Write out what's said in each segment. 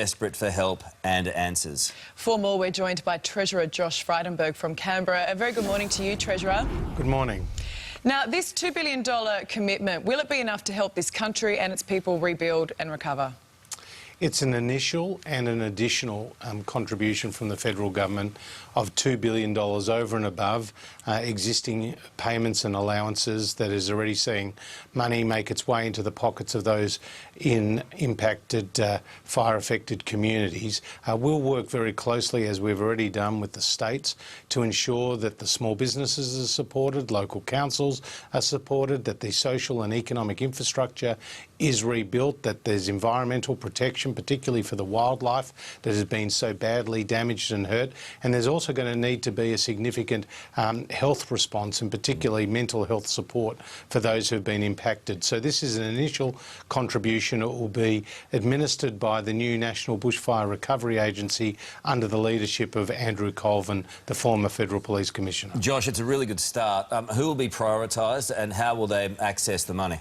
Desperate for help and answers. For more, we're joined by Treasurer Josh Frydenberg from Canberra. A very good morning to you, Treasurer. Good morning. Now, this $2 billion commitment, will it be enough to help this country and its people rebuild and recover? It's an initial and an additional contribution from the federal government of $2 billion over and above existing payments and allowances that is already seeing money make its way into the pockets of those in impacted fire-affected communities. We'll work very closely, as we've already done with the states, to ensure that the small businesses are supported, local councils are supported, that the social and economic infrastructure is rebuilt, that there's environmental protection, particularly for the wildlife that has been so badly damaged and hurt. And there's also going to need to be a significant health response, and particularly mental health support for those who've been impacted. So this is an initial contribution. It will be administered by the new National Bushfire Recovery Agency under the leadership of Andrew Colvin, the former Federal Police Commissioner. Josh, it's a really good start. Who will be prioritised and how will they access the money?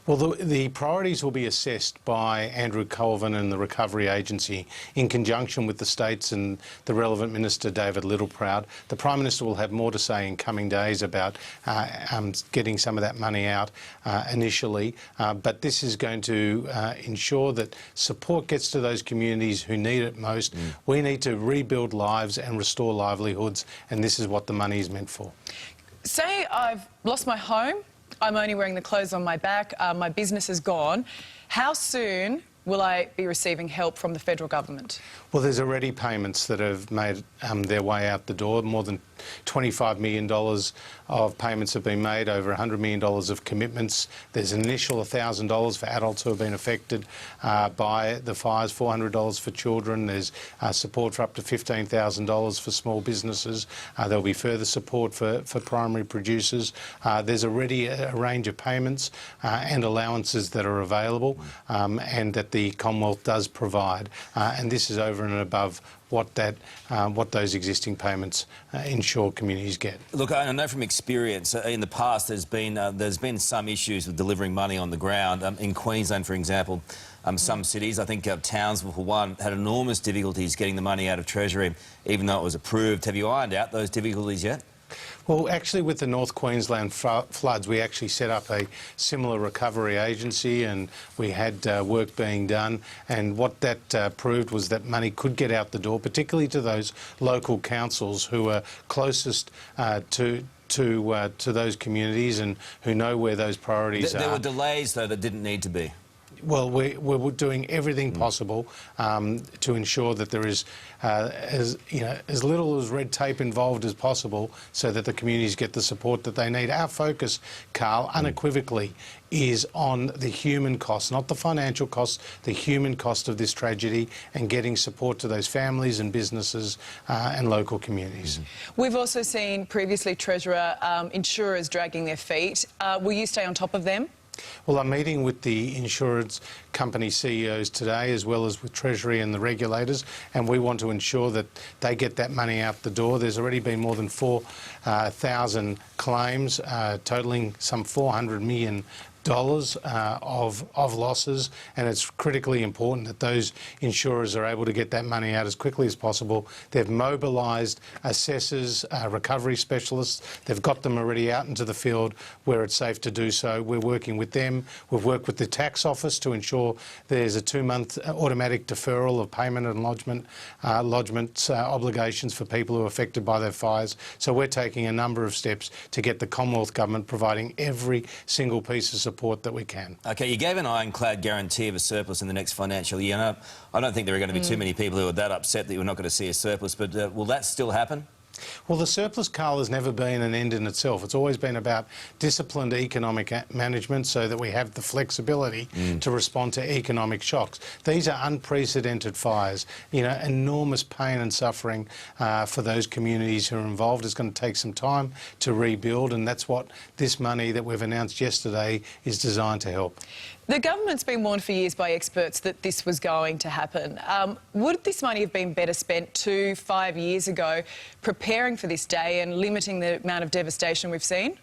Well, the priorities will be assessed by Andrew Colvin and the Recovery Agency in conjunction with the states and the relevant Minister, David Littleproud. The Prime Minister will have more to say in coming days about getting some of that money out initially, but this is going to ensure that support gets to those communities who need it most. We need to rebuild lives and restore livelihoods, and this is what the money is meant for. Say I've lost my home, I'm only wearing the clothes on my back, my business is gone. How soon will I be receiving help from the federal government? Well, there's already payments that have made their way out the door. More than $25 million of payments have been made, over $100 million of commitments. There's an initial $1,000 for adults who have been affected by the fires, $400 for children. There's support for up to $15,000 for small businesses. There'll be further support for primary producers. There's already a range of payments and allowances that are available and that the Commonwealth does provide. And this is over and above what those existing payments ensure communities get. Look, I know from experience in the past there's been some issues with delivering money on the ground. In Queensland, for example, some cities, I think Townsville for one, had enormous difficulties getting the money out of Treasury, even though it was approved. Have you ironed out those difficulties yet? Well, actually, with the North Queensland floods, we actually set up a similar recovery agency, and we had work being done. And what that proved was that money could get out the door, particularly to those local councils who are closest to those communities and who know where those priorities are. There were delays, though, that didn't need to be. Well, we're doing everything possible to ensure that there is as little as red tape involved as possible, so that the communities get the support that they need. Our focus, Karl, unequivocally is on the human cost, not the financial cost, the human cost of this tragedy, and getting support to those families and businesses and local communities. We've also seen previously, Treasurer, insurers dragging their feet. Will you stay on top of them? Well, I'm meeting with the insurance company CEOs today, as well as with Treasury and the regulators, and we want to ensure that they get that money out the door. There's already been more than 4,000 claims, totalling some $400 million of losses, and it's critically important that those insurers are able to get that money out as quickly as possible. They've mobilised assessors, recovery specialists. They've got them already out into the field where it's safe to do so. We're working with them. We've worked with the tax office to ensure there's a 2-month automatic deferral of payment and lodgement obligations for people who are affected by their fires. So we're taking a number of steps to get the Commonwealth Government providing every single piece of support that we can. OK, you gave an ironclad guarantee of a surplus in the next financial year. And I don't think there are going to be too many people who are that upset that you're not going to see a surplus, but will that still happen? Well, the surplus, Karl, has never been an end in itself. It's always been about disciplined economic management so that we have the flexibility to respond to economic shocks. These are unprecedented fires, enormous pain and suffering for those communities who are involved. It's going to take some time to rebuild, and that's what this money that we've announced yesterday is designed to help. The government's been warned for years by experts that this was going to happen. Would this money have been better spent 2-5 years ago preparing for this day and limiting the amount of devastation we've seen?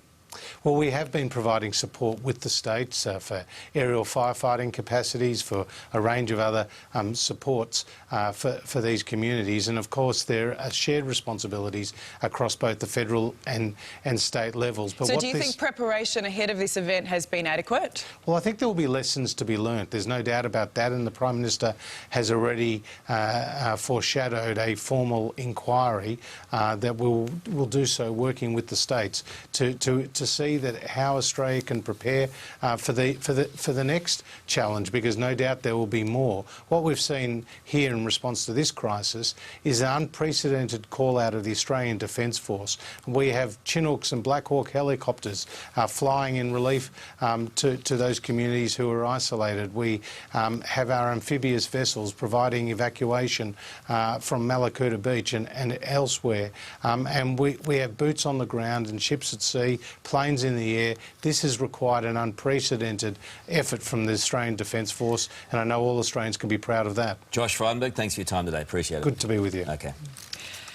Well, we have been providing support with the states for aerial firefighting capacities, for a range of other supports for these communities. And of course, there are shared responsibilities across both the federal and state levels. But so do you think preparation ahead of this event has been adequate? Well, I think there will be lessons to be learnt. There's no doubt about that. And the Prime Minister has already foreshadowed a formal inquiry that will do so working with the states to see that how Australia can prepare for the next challenge, because no doubt there will be more. What we've seen here in response to this crisis is an unprecedented call out of the Australian Defence Force. We have Chinooks and Black Hawk helicopters flying in relief to those communities who are isolated. We have our amphibious vessels providing evacuation from Malakuta Beach and elsewhere. And we have boots on the ground and ships at sea, planes in the air. This has required an unprecedented effort from the Australian Defence Force, and I know all Australians can be proud of that. Josh Frydenberg, thanks for your time today. Appreciate it. Good to be with you. Okay.